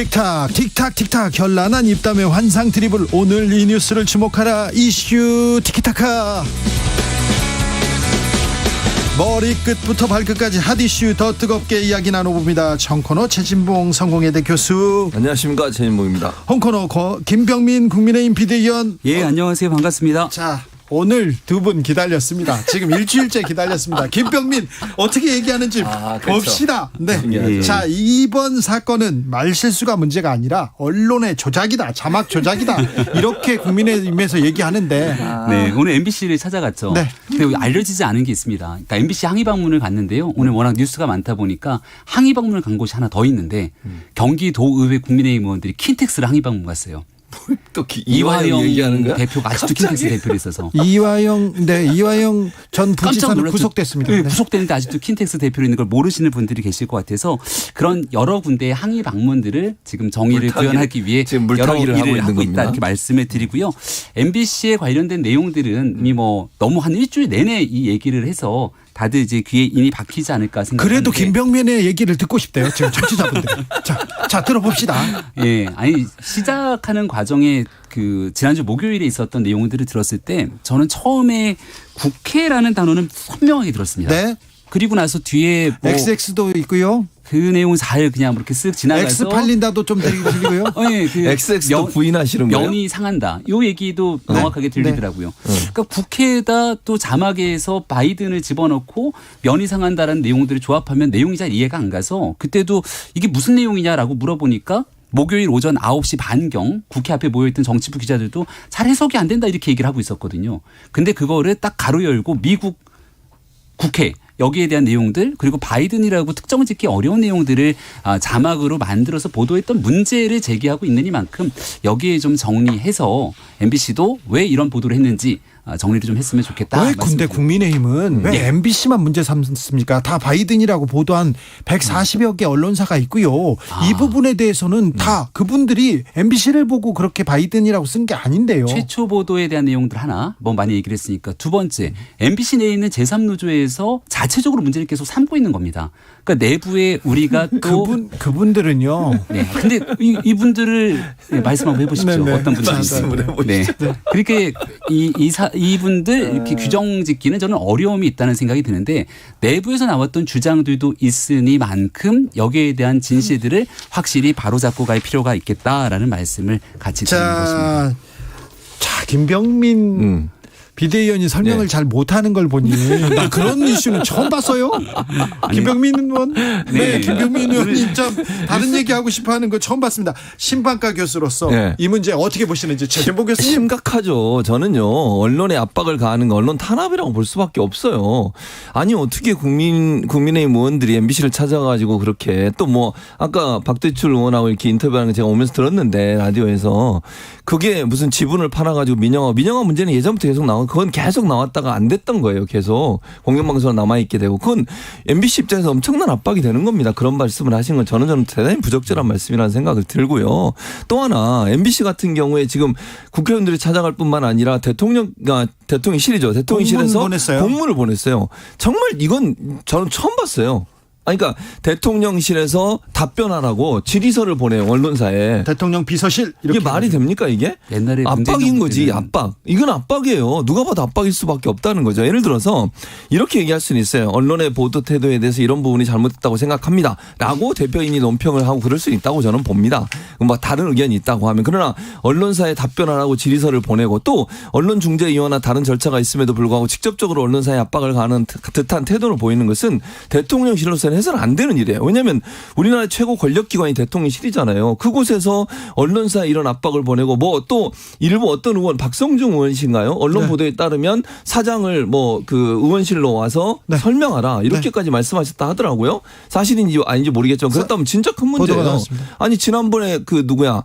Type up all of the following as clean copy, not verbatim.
틱탁 틱탁 틱탁 현란한 입담의 환상 드리블. 오늘 이 뉴스를 주목하라. 이슈 티키타카. 머리끝부터 발끝까지 핫 이슈 더 뜨겁게 이야기 나눠봅니다. 청코너 최진봉 성공회대 교수. 안녕하십니까, 최진봉입니다. 홍코너 김병민 국민의힘 비대위원. 예, 안녕하세요. 반갑습니다. 자, 오늘 두 분 기다렸습니다. 지금 일주일째 기다렸습니다. 김병민 어떻게 얘기하는지 그렇죠. 봅시다. 네. 예. 자, 이번 사건은 말실수가 문제가 아니라 언론의 조작이다, 자막 조작이다, 이렇게 국민의힘에서 얘기하는데. 네, 오늘 MBC를 찾아갔죠. 네. 근데 알려지지 않은 게 있습니다. 그러니까 MBC 항의 방문을 갔는데요. 오늘 워낙 뉴스가 많다 보니까 항의 방문을 간 곳이 하나 더 있는데 경기도의회 국민의힘 의원들이 킨텍스를 항의 방문 갔어요. 또 이화영 얘기하는 거야? 대표가 아직도 킨텍스 대표로 있어서. 이화영 전 부지사는 구속됐습니다. 네, 네. 구속됐는데 아직도 킨텍스 대표로 있는 걸 모르시는 분들이 계실 것 같아서 그런 여러 군데의 항의 방문들을 지금 정의를 구현하기 위해 지금 여러 물타기를 일을 하고 하고 있는 있다 이렇게 말씀을 드리고요. MBC에 관련된 내용들은 이미 뭐 너무 한 일주일 내내 이 얘기를 해서 다들 이제 귀에 이미 박히지 않을까 생각하는데. 그래도 김병민의 얘기를 듣고 싶대요. 지금 청취자분들. 자, 들어봅시다. 예, 아니 시작하는 과정에 그 지난주 목요일에 있었던 내용들을 들었을 때 저는 처음에 국회라는 단어는 선명하게 들었습니다. 네. 그리고 나서 뒤에 뭐 XX도 있고요. 그 내용은 잘 그냥 그렇게 쓱 지나가서 X 팔린다도 좀 들리고요. 예, 그 XX도 부인하시는 거예요? 면이 상한다. 요 얘기도 명확하게 들리더라고요. 그러니까 국회에다 또 자막에서 바이든을 집어넣고 면이 상한다라는 내용들을 조합하면 내용이 잘 이해가 안 가서 그때도 이게 무슨 내용이냐라고 물어보니까 목요일 오전 9시 반경 국회 앞에 모여있던 정치부 기자들도 잘 해석이 안 된다 이렇게 얘기를 하고 있었거든요. 근데 그거를 딱 가로 열고 미국 국회 여기에 대한 내용들 그리고 바이든이라고 특정 짓기 어려운 내용들을 자막으로 만들어서 보도했던 문제를 제기하고 있느니만큼 여기에 좀 정리해서 MBC도 왜 이런 보도를 했는지 정리를 좀 했으면 좋겠다. 왜 근데 국민의힘은 왜 MBC만 문제 삼습니까? 다 바이든이라고 보도한 140여 개 언론사가 있고요. 이 부분에 대해서는 다 그분들이 MBC를 보고 그렇게 바이든이라고 쓴 게 아닌데요. 최초 보도에 대한 내용들 하나 뭐 많이 얘기를 했으니까 두 번째 MBC 내에 있는 제3노조에서 자체적으로 문제를 계속 삼고 있는 겁니다. 그러니까 내부에 우리가 또 그분들은요. 네. 근데 이분들을 말씀 한번 해보십시오. 네네. 어떤 분들인지. 네. 그렇게 이분들 이렇게 규정 짓기는 저는 어려움이 있다는 생각이 드는데 내부에서 나왔던 주장들도 있으니만큼 여기에 대한 진실들을 확실히 바로잡고 갈 필요가 있겠다라는 말씀을 같이 드리는 것입니다. 자, 김병민 비대위원이 설명을 잘 못하는 걸 보니 나 그런 이슈는 처음 봤어요. 김병민 의원, 네, 김병민 의원님 좀 다른 얘기하고 싶어하는 거 처음 봤습니다. 신방과 교수로서 이 문제 어떻게 보시는지 최진봉 교수님. 심각하죠. 저는요 언론에 압박을 가하는 거 언론 탄압이라고 볼 수밖에 없어요. 아니 어떻게 국민의힘 의원들이 MBC를 찾아가지고 그렇게 또 뭐 아까 박대출 의원하고 이렇게 인터뷰하는 거 제가 오면서 들었는데 라디오에서 그게 무슨 지분을 팔아가지고 민영화 문제는 예전부터 계속 그건 계속 나왔다가 안 됐던 거예요. 계속 공영방송으로 남아있게 되고 그건 MBC 입장에서 엄청난 압박이 되는 겁니다. 그런 말씀을 하신 건 저는 대단히 부적절한 말씀이라는 생각을 들고요. 또 하나 MBC 같은 경우에 지금 국회의원들이 찾아갈 뿐만 아니라 대통령실이죠. 대통령실에서 공문을 보냈어요. 정말 이건 저는 처음 봤어요. 그러니까 대통령실에서 답변하라고 질의서를 보내요. 언론사에. 대통령 비서실 이렇게. 이게 말이 됩니까 이게? 옛날에 압박인 거지. 압박. 이건 압박이에요. 누가 봐도 압박일 수밖에 없다는 거죠. 예를 들어서 이렇게 얘기할 수는 있어요. 언론의 보도 태도에 대해서 이런 부분이 잘못됐다고 생각합니다. 라고 대표인이 논평을 하고 그럴 수 있다고 저는 봅니다. 뭐 다른 의견이 있다고 하면. 그러나 언론사에 답변하라고 질의서를 보내고 또 언론중재위원회나 다른 절차가 있음에도 불구하고 직접적으로 언론사에 압박을 가하는 듯한 태도를 보이는 것은 대통령실로서는 해서는 안 되는 일이에요. 왜냐하면 우리나라의 최고 권력기관이 대통령실이잖아요. 그곳에서 언론사에 이런 압박을 보내고 뭐 또 일부 어떤 의원 박성중 의원이신가요? 언론 보도에 따르면 사장을 뭐 그 의원실로 와서 설명하라 이렇게까지 말씀하셨다 하더라고요. 사실인지 아닌지 모르겠지만 그렇다면 진짜 큰 문제예요. 아니 지난번에 그 누구야?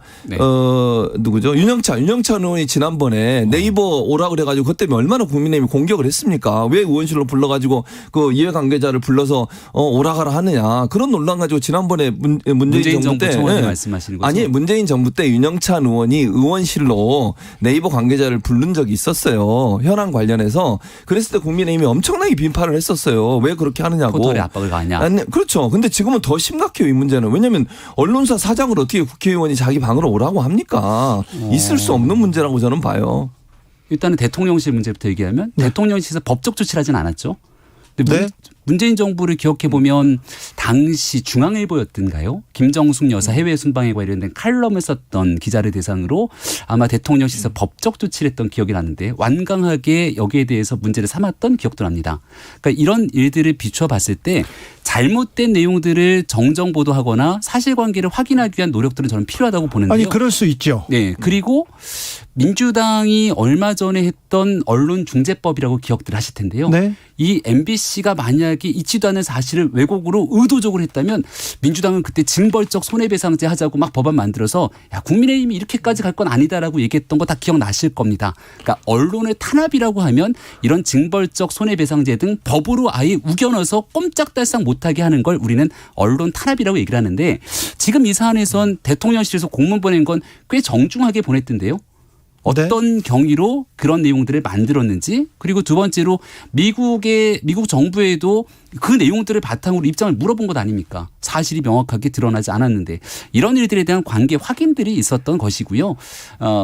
누구죠? 윤영찬 의원이 지난번에 네이버 오라 그래가지고 그것 때문에 얼마나 국민의힘이 공격을 했습니까? 왜 의원실로 불러가지고 그 이해관계자를 불러서 오라 나가라 하느냐 그런 논란 가지고 지난번에 문재인 정부 때 청와대 말씀하시는 거죠? 아니 문재인 정부 때 윤영찬 의원이 의원실로 네이버 관계자를 부른 적이 있었어요. 현안 관련해서. 그랬을 때 국민의힘이 엄청나게 비판을 했었어요. 왜 그렇게 하느냐고. 포털에 압박을 가하냐. 아니, 그렇죠. 근데 지금은 더 심각해요. 이 문제는. 왜냐하면 언론사 사장을 어떻게 국회의원이 자기 방으로 오라고 합니까? 있을 수 없는 문제라고 저는 봐요. 일단은 대통령실 문제부터 얘기하면 대통령실에서 법적 조치를 하진 않았죠. 근데 네. 문재인 정부를 기억해 보면 당시 중앙일보였던가요? 김정숙 여사 해외 순방에 관련된 칼럼을 썼던 기자를 대상으로 아마 대통령실에서 법적 조치를 했던 기억이 나는데 완강하게 여기에 대해서 문제를 삼았던 기억도 납니다. 그러니까 이런 일들을 비추어 봤을 때 잘못된 내용들을 정정 보도하거나 사실관계를 확인하기 위한 노력들은 저는 필요하다고 보는데요. 아니 그럴 수 있죠. 네. 그리고 민주당이 얼마 전에 했던 언론중재법이라고 기억들 하실 텐데요. 네. 이 MBC가 만약에 있지도 않은 사실을 왜곡으로 의도적으로 했다면 민주당은 그때 징벌적 손해배상제 하자고 막 법안 만들어서 야 국민의힘이 이렇게까지 갈 건 아니다라고 얘기했던 거 다 기억나실 겁니다. 그러니까 언론의 탄압이라고 하면 이런 징벌적 손해배상제 등 법으로 아예 우겨넣어서 꼼짝달싹 못하게 하는 걸 우리는 언론 탄압이라고 얘기를 하는데 지금 이 사안에선 대통령실에서 공문 보낸 건 꽤 정중하게 보냈던데요. 어떤 경위로 그런 내용들을 만들었는지 그리고 두 번째로 미국 정부에도 그 내용들을 바탕으로 입장을 물어본 것 아닙니까? 사실이 명확하게 드러나지 않았는데 이런 일들에 대한 관계 확인들이 있었던 것이고요.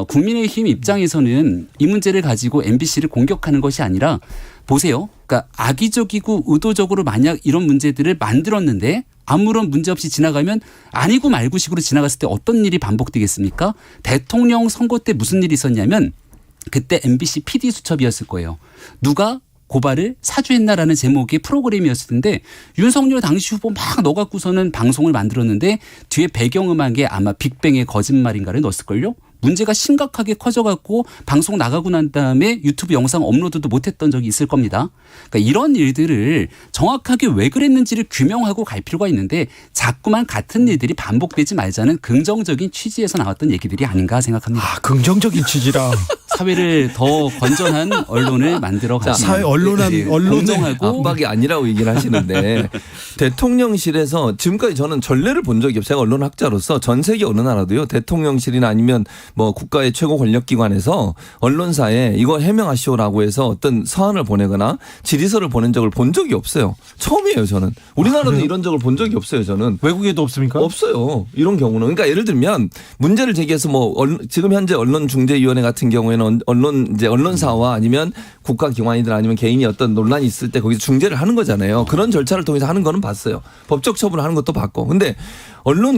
국민의힘 입장에서는 이 문제를 가지고 MBC를 공격하는 것이 아니라 보세요. 그러니까 악의적이고 의도적으로 만약 이런 문제들을 만들었는데 아무런 문제 없이 지나가면 아니고 말고식으로 지나갔을 때 어떤 일이 반복되겠습니까? 대통령 선거 때 무슨 일이 있었냐면 그때 MBC PD 수첩이었을 거예요. 누가 고발을 사주했나라는 제목의 프로그램이었을 텐데 윤석열 당시 후보 막 넣어갖고서는 방송을 만들었는데 뒤에 배경음악에 아마 빅뱅의 거짓말인가를 넣었을걸요? 문제가 심각하게 커져갖고 방송 나가고 난 다음에 유튜브 영상 업로드도 못했던 적이 있을 겁니다. 그러니까 이런 일들을 정확하게 왜 그랬는지를 규명하고 갈 필요가 있는데 자꾸만 같은 일들이 반복되지 말자는 긍정적인 취지에서 나왔던 얘기들이 아닌가 생각합니다. 아, 긍정적인 취지라. 사회를 더 건전한 언론을 만들어 가는 사회 언론의 공정하고 압박이 아니라고 얘기를 하시는데 대통령실에서 지금까지 저는 전례를 본 적이 없어요. 제가 언론학자로서 전 세계 어느 나라도요. 대통령실이나 아니면 뭐 국가의 최고 권력기관에서 언론사에 이거 해명하시오라고 해서 어떤 서한을 보내거나 질의서를 보낸 적을 본 적이 없어요. 처음이에요, 저는. 우리나라도 이런 적을 본 적이 없어요, 저는. 외국에도 없습니까? 없어요. 이런 경우는. 그러니까 예를 들면 문제를 제기해서 뭐 지금 현재 언론중재위원회 같은 경우에는 언론사와 아니면 국가기관이든 아니면 개인이 어떤 논란이 있을 때 거기서 중재를 하는 거잖아요. 그런 절차를 통해서 하는 거는 봤어요. 법적 처분을 하는 것도 봤고. 근데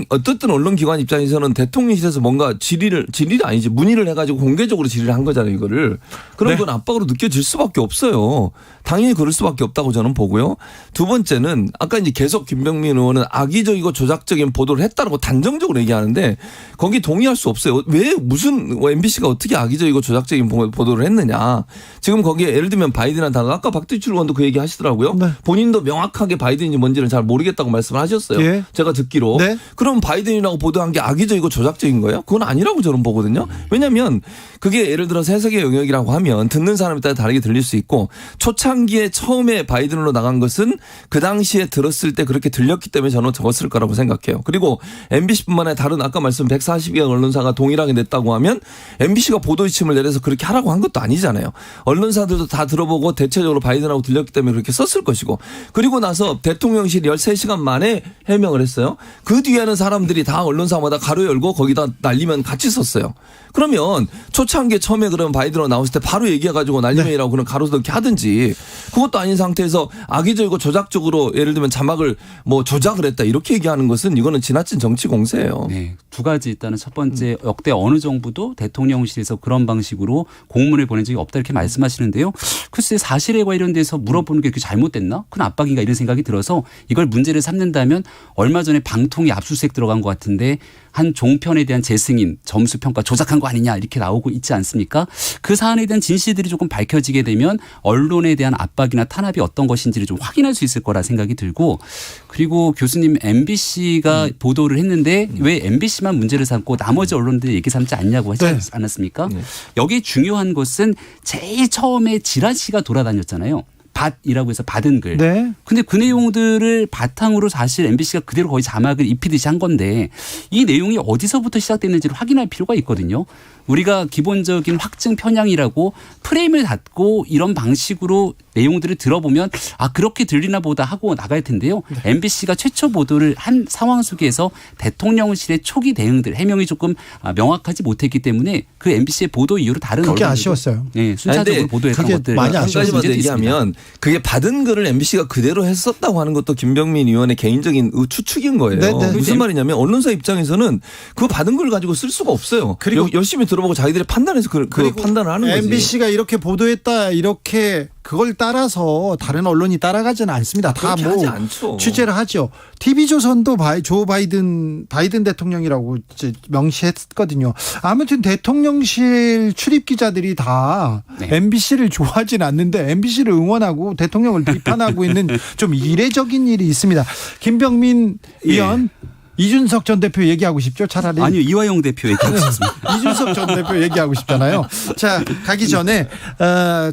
어떻든 언론기관 입장에서는 대통령실에서 뭔가 질의를 아니지 문의를 해가지고 공개적으로 질의를 한 거잖아요, 이거를. 그럼 네. 그건 압박으로 느껴질 수밖에 없어요. 당연히 그럴 수밖에 없다고 저는 보고요. 두 번째는 아까 이제 계속 김병민 의원은 악의적이고 조작적인 보도를 했다라고 단정적으로 얘기하는데 거기 동의할 수 없어요. 왜 무슨 MBC가 어떻게 악의적이고 조작적인 보도를 했느냐. 지금 거기에 예를 들면 바이든한테 아까 박두칠 의원도 그 얘기 하시더라고요. 네. 본인도 명확하게 바이든인지 뭔지는 잘 모르겠다고 말씀을 하셨어요. 예. 제가 듣기로. 네. 그럼 바이든이라고 보도한 게 악의적이고 조작적인 거예요? 그건 아니라고 저는 보거든요. 왜냐하면 그게 예를 들어서 해석의 영역이라고 하면 듣는 사람에 따라 다르게 들릴 수 있고 초창기에 처음에 바이든으로 나간 것은 그 당시에 들었을 때 그렇게 들렸기 때문에 저는 적었을 거라고 생각해요. 그리고 MBC뿐만 아니라 다른 아까 말씀 140여 언론사가 동일하게 냈다고 하면 MBC가 보도 지침을 내려서 그렇게 하라고 한 것도 아니잖아요. 언론사들도 다 들어보고 대체적으로 바이든하고 들렸기 때문에 그렇게 썼을 것이고 그리고 나서 대통령실이 13시간 만에 해명을 했어요. 그 뒤에는 사람들이 다 언론사마다 가로 열고 거기다 날리면 같이 썼어요. 그러면 초창기에 처음에 그러면 바이든으로 나왔을 때 바로 얘기해가지고 날리면이라고 그런 가로 넣기 하든지 그것도 아닌 상태에서 악의적이고 조작적으로 예를 들면 자막을 뭐 조작을 했다 이렇게 얘기하는 것은 이거는 지나친 정치 공세예요. 네, 두 가지 일단은 첫 번째 역대 어느 정부도 대통령실에서 그런 방식으로 공문을 보낸 적이 없다 이렇게 말씀하시는데요. 글쎄 사실에 관련돼서 물어보는 게 이렇게 잘못됐나? 큰 압박인가 이런 생각이 들어서 이걸 문제를 삼는다면 얼마 전에 방통위 압수수색 들어간 것 같은데 한 종편에 대한 재승인 점수평가 조작한 거 아니냐 이렇게 나오고 있지 않습니까? 그 사안에 대한 진실들이 조금 밝혀지게 되면 언론에 대한 압박이나 탄압이 어떤 것인지를 좀 확인할 수 있을 거라 생각이 들고 그리고 교수님 MBC가 보도를 했는데 왜 MBC만 문제를 삼고 나머지 언론들이 얘기 삼지 않냐고 하지 네. 않았습니까? 여기 중요한 것은 제일 처음에 지라시가 돌아다녔잖아요. 밭이라고 해서 받은 글. 네. 근데 그 내용들을 바탕으로 사실 MBC가 그대로 거의 자막을 입히듯이 한 건데 이 내용이 어디서부터 시작됐는지를 확인할 필요가 있거든요. 우리가 기본적인 확증 편향이라고 프레임을 닫고 이런 방식으로 내용들을 들어보면 아 그렇게 들리나 보다 하고 나갈 텐데요. MBC가 최초 보도를 한 상황 속에서 대통령실의 초기 대응들 해명이 조금 명확하지 못했기 때문에 그 MBC의 보도 이후로 다른 그게 언론들도 아쉬웠어요. 네, 순차적으로 근데 보도했던 그게 것들 많이 한 가지만 더 문제도 있습니다. 얘기하면 그게 받은 글을 MBC가 그대로 했었다고 하는 것도 김병민 의원의 개인적인 추측인 거예요. 네, 네. 무슨 말이냐면 언론사 입장에서는 그 받은 글 가지고 쓸 수가 없어요. 그리고 열심히 들어보고 자기들이 판단해서 그 판단을 하는 거지. MBC가 이렇게 보도했다 이렇게 그걸 따라서 다른 언론이 따라가지는 않습니다. 다 그렇게 뭐 하지 않죠. 취재를 하죠. TV조선도 조 바이든 대통령이라고 이제 명시했거든요. 아무튼 대통령실 출입 기자들이 다 네. MBC를 좋아하진 않는데 MBC를 응원하고 대통령을 비판하고 있는 좀 이례적인 일이 있습니다. 김병민 의원, 이준석 전 대표 얘기하고 싶죠? 차라리. 아니요 이화영 대표 얘기하고 싶습니다. 이준석 전 대표 얘기하고 싶잖아요. 자, 가기 전에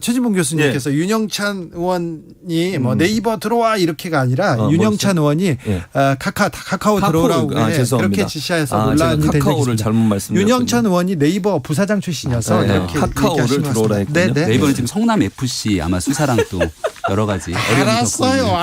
최진봉 교수님께서 윤영찬 의원이 뭐 네이버 들어와 이렇게가 아니라 윤영찬 의원이 카카오 들어오라고 그렇게 지시해서 논란이 된 적이 카카오를 있습니다. 잘못 말씀드렸군요. 윤영찬 의원이 네이버 부사장 출신이어서 이렇게 카카오를 얘기하신 것 들어오라 같습니다. 했군요. 네, 네. 네이버는 지금 성남 FC 아마 수사랑 또 여러 가지 알았어요.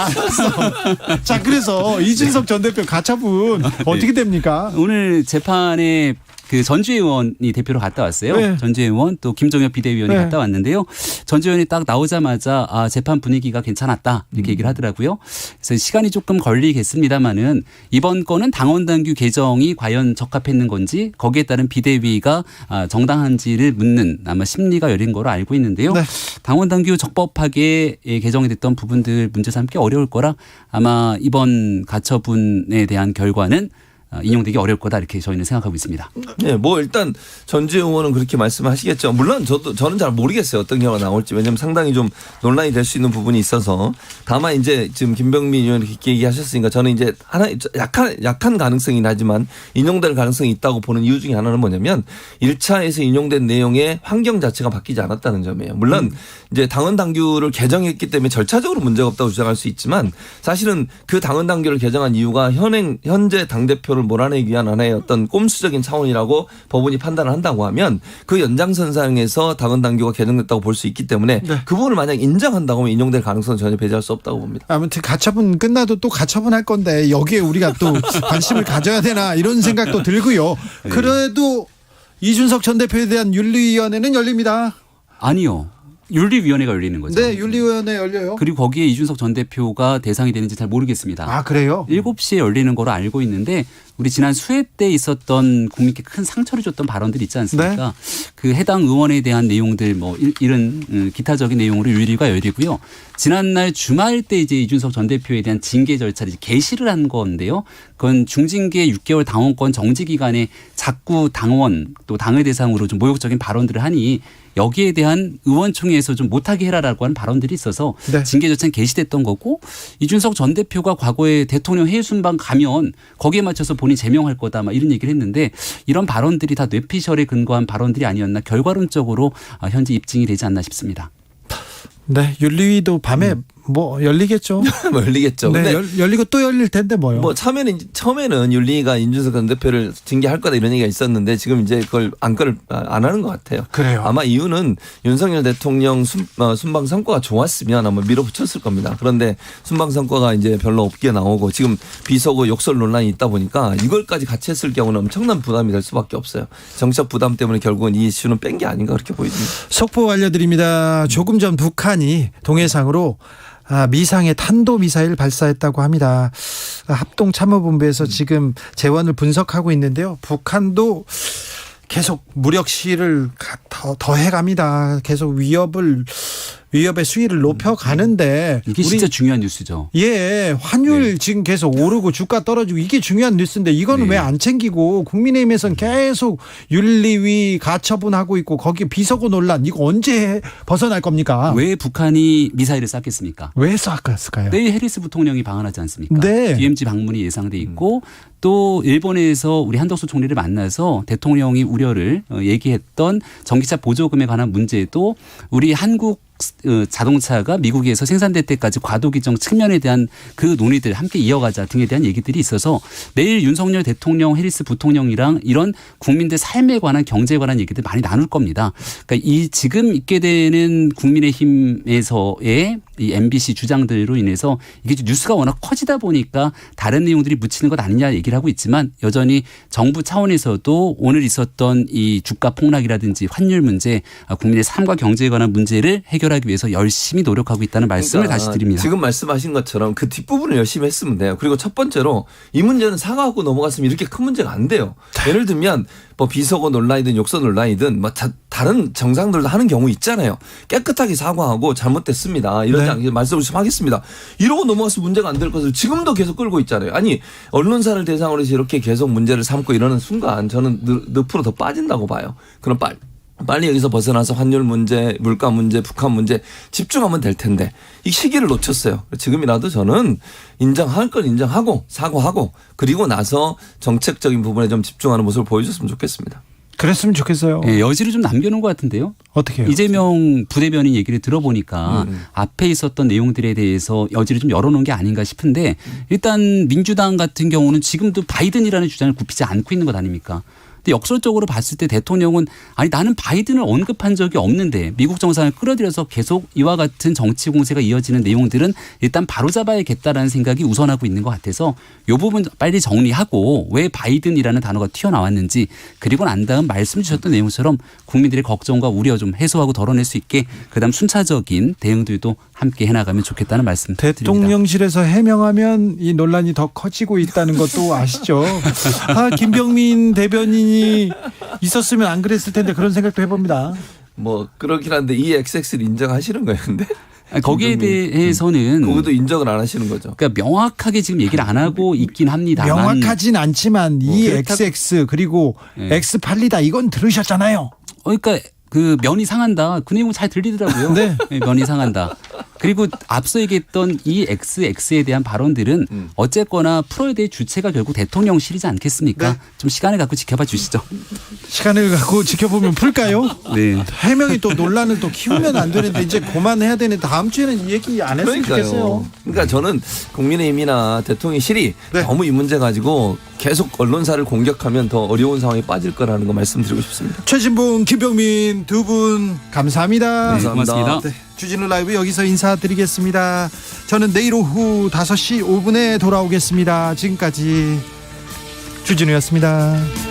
자, 그래서 이준석 전 대표 가처분 어떻게 됩니까? 오늘 재판에 그 전주혜 의원이 대표로 갔다 왔어요. 네. 전주혜 의원 또 김종혁 비대위원이 네. 갔다 왔는데요. 전주혜 의원이 딱 나오자마자 아, 재판 분위기가 괜찮았다 이렇게 얘기를 하더라고요. 그래서 시간이 조금 걸리겠습니다마는 이번 건은 당원 당규 개정이 과연 적합했는 건지 거기에 따른 비대위가 정당한지를 묻는 아마 심리가 열린 거로 알고 있는데요. 네. 당원 당규 적법하게 개정이 됐던 부분들 문제 삼기 어려울 거라 아마 이번 가처분에 대한 결과는 인용되기 어려울 거다 이렇게 저희는 생각하고 있습니다. 네, 뭐 일단 전주혜 의원은 그렇게 말씀하시겠죠. 물론 저는 잘 모르겠어요. 어떤 경우가 나올지. 왜냐하면 상당히 좀 논란이 될 수 있는 부분이 있어서. 다만 이제 지금 김병민 의원이 이렇게 얘기하셨으니까 저는 이제 하나 약한 가능성이긴 하지만 인용될 가능성이 있다고 보는 이유 중에 하나는 뭐냐면 1차에서 인용된 내용의 환경 자체가 바뀌지 않았다는 점이에요. 물론 이제 당원 당규를 개정했기 때문에 절차적으로 문제가 없다고 주장할 수 있지만 사실은 그 당원 당규를 개정한 이유가 현재 당대표를 몰아내기 위한 하나의 어떤 꼼수적인 차원이라고 법원이 판단을 한다고 하면 그 연장선상에서 당원 당규가 개정됐다고 볼 수 있기 때문에 그 부분을 만약 인정한다고 하면 인용될 가능성은 전혀 배제할 수 없다고 봅니다. 아무튼 가처분 끝나도 또 가처분할 건데 여기에 우리가 또 관심을 가져야 되나 이런 생각도 들고요. 그래도 이준석 전 대표에 대한 윤리위원회는 열립니다. 아니요. 윤리위원회가 열리는 거죠. 네, 윤리위원회 열려요. 그리고 거기에 이준석 전 대표가 대상이 되는지 잘 모르겠습니다. 아, 그래요? 7시에 열리는 거로 알고 있는데 우리 지난 수회 때 있었던 국민께 큰 상처를 줬던 발언들이 있지 않습니까? 네. 그 해당 의원에 대한 내용들 뭐 이런 기타적인 내용으로 윤리가 열리고요. 지난날 주말 때 이제 이준석 전 대표에 대한 징계 절차를 개시를 한 건데요. 그건 중징계 6개월 당원권 정지 기간에 자꾸 당원 또 당을 대상으로 좀 모욕적인 발언들을 하니 여기에 대한 의원총회에서 좀 못하게 해라라고 하는 발언들이 있어서 네. 징계 절차는 개시됐던 거고 이준석 전 대표가 과거에 대통령 회의 순방 가면 거기에 맞춰서 본인 제명할 거다 막 이런 얘기를 했는데 이런 발언들이 다 뇌피셜에 근거한 발언들이 아니었나 결과론적으로 현재 입증이 되지 않나 싶습니다. 네, 윤리위도 밤에 뭐 열리겠죠. 열리겠죠. 네, 근데 열리고 또 열릴 텐데 뭐요. 뭐 처음에는 윤리가 이준석 전 대표를 징계할 거다 이런 얘기가 있었는데 지금 이제 그걸 안건을 안 하는 것 같아요. 그래요. 아마 이유는 윤석열 대통령 순방 성과가 좋았으면 아마 밀어붙였을 겁니다. 그런데 순방 성과가 이제 별로 없게 나오고 지금 비속어 욕설 논란이 있다 보니까 이걸까지 같이 했을 경우는 엄청난 부담이 될 수밖에 없어요. 정치적 부담 때문에 결국은 이 이슈는 뺀 게 아닌가 그렇게 보입니다. 속보 알려드립니다. 조금 전 북한이 동해상으로 미상의 탄도미사일 발사했다고 합니다. 합동참모본부에서 지금 재원을 분석하고 있는데요. 북한도 계속 무력 시위를 더 해갑니다. 계속 위협의 수위를 높여가는데 이게 진짜 중요한 뉴스죠. 예, 환율 지금 계속 오르고 주가 떨어지고 이게 중요한 뉴스인데 이거는 왜 안 챙기고 국민의힘에서는 계속 윤리위 가처분하고 있고 거기 비서고 논란 이거 언제 벗어날 겁니까? 왜 북한이 미사일을 쐈겠습니까? 왜 쐈을까요? 내일 해리스 부통령이 방한하지 않습니까? 네. DMZ 방문이 예상돼 있고 또 일본에서 우리 한덕수 총리를 만나서 대통령이 우려를 얘기했던 전기차 보조금에 관한 문제도 우리 한국 자동차가 미국에서 생산될 때까지 과도 규정 측면에 대한 그 논의들 함께 이어가자 등에 대한 얘기들이 있어서 내일 윤석열 대통령, 해리스 부통령이랑 이런 국민들 삶에 관한 경제에 관한 얘기들 많이 나눌 겁니다. 그러니까 이 지금 있게 되는 국민의힘에서의 이 MBC 주장들로 인해서 이게 뉴스가 워낙 커지다 보니까 다른 내용들이 묻히는 것 아니냐 얘기를 하고 있지만 여전히 정부 차원에서도 오늘 있었던 이 주가 폭락이라든지 환율 문제, 국민의 삶과 경제에 관한 문제를 해결하기 위해서 열심히 노력하고 있다는 말씀을 다시 드립니다. 지금 말씀하신 것처럼 그 뒷부분을 열심히 했으면 돼요. 그리고 첫 번째로 이 문제는 사과하고 넘어갔으면 이렇게 큰 문제가 안 돼요. 예를 들면 뭐 비속어 논란이든 욕설 논란이든 뭐 다른 정상들도 하는 경우 있잖아요. 깨끗하게 사과하고 잘못됐습니다. 이런 말씀을 좀 하겠습니다. 이러고 넘어가서 문제가 안 될 것을 지금도 계속 끌고 있잖아요. 아니 언론사를 대상으로 해서 이렇게 계속 문제를 삼고 이러는 순간 저는 늪으로 더 빠진다고 봐요. 그럼 빨리 여기서 벗어나서 환율 문제, 물가 문제, 북한 문제 집중하면 될 텐데 이 시기를 놓쳤어요. 지금이라도 저는 인정할 건 인정하고 사과하고 그리고 나서 정책적인 부분에 좀 집중하는 모습을 보여줬으면 좋겠습니다. 그랬으면 좋겠어요. 네, 여지를 좀 남겨놓은 것 같은데요. 어떻게 해요? 이재명 부대변인 얘기를 들어보니까 앞에 있었던 내용들에 대해서 여지를 좀 열어놓은 게 아닌가 싶은데 일단 민주당 같은 경우는 지금도 바이든이라는 주장을 굽히지 않고 있는 것 아닙니까? 근데 역설적으로 봤을 때 대통령은 아니 나는 바이든을 언급한 적이 없는데 미국 정상을 끌어들여서 계속 이와 같은 정치 공세가 이어지는 내용들은 일단 바로잡아야겠다라는 생각이 우선하고 있는 것 같아서 이 부분 빨리 정리하고 왜 바이든이라는 단어가 튀어나왔는지 그리고 난 다음 말씀 주셨던 내용처럼 국민들의 걱정과 우려 좀 해소하고 덜어낼 수 있게 그다음 순차적인 대응들도 함께 해나가면 좋겠다는 말씀 드립니다. 대통령실에서 해명하면 이 논란이 더 커지고 있다는 것도 아시죠? 김병민 대변인이 있었으면 안 그랬을 텐데 그런 생각도 해봅니다. 뭐 그렇긴 한데 이 XX를 인정하시는 거예요, 근데? 거기에 대해서는 그것도 인정을 안 하시는 거죠. 그러니까 명확하게 지금 얘기를 안 하고 있긴 합니다만 명확하진 않지만 이 XX 그리고 X팔리다 이건 들으셨잖아요. 그러니까 그 면이 상한다. 그 내용 잘 들리더라고요. 네. 면이 상한다. 그리고 앞서 얘기했던 이 XX에 대한 발언들은 어쨌거나 풀어야 될 주체가 결국 대통령실이지 않겠습니까? 네. 좀 시간을 갖고 지켜봐 주시죠. 시간을 갖고 지켜보면 풀까요? 네. 해명이 또 논란을 또 키우면 안 되는데 이제 그만해야 되는데 다음 주에는 이 얘기 안 했으면 좋겠어요. 그러니까 저는 국민의힘이나 대통령실이 네. 너무 이 문제 가지고 계속 언론사를 공격하면 더 어려운 상황에 빠질 거라는 거 말씀드리고 싶습니다. 최진봉, 김병민 두 분 감사합니다. 네, 고맙습니다. 네, 주진우 라이브 여기서 인사드리겠습니다. 저는 내일 오후 5시 5분에 돌아오겠습니다. 지금까지 주진우였습니다.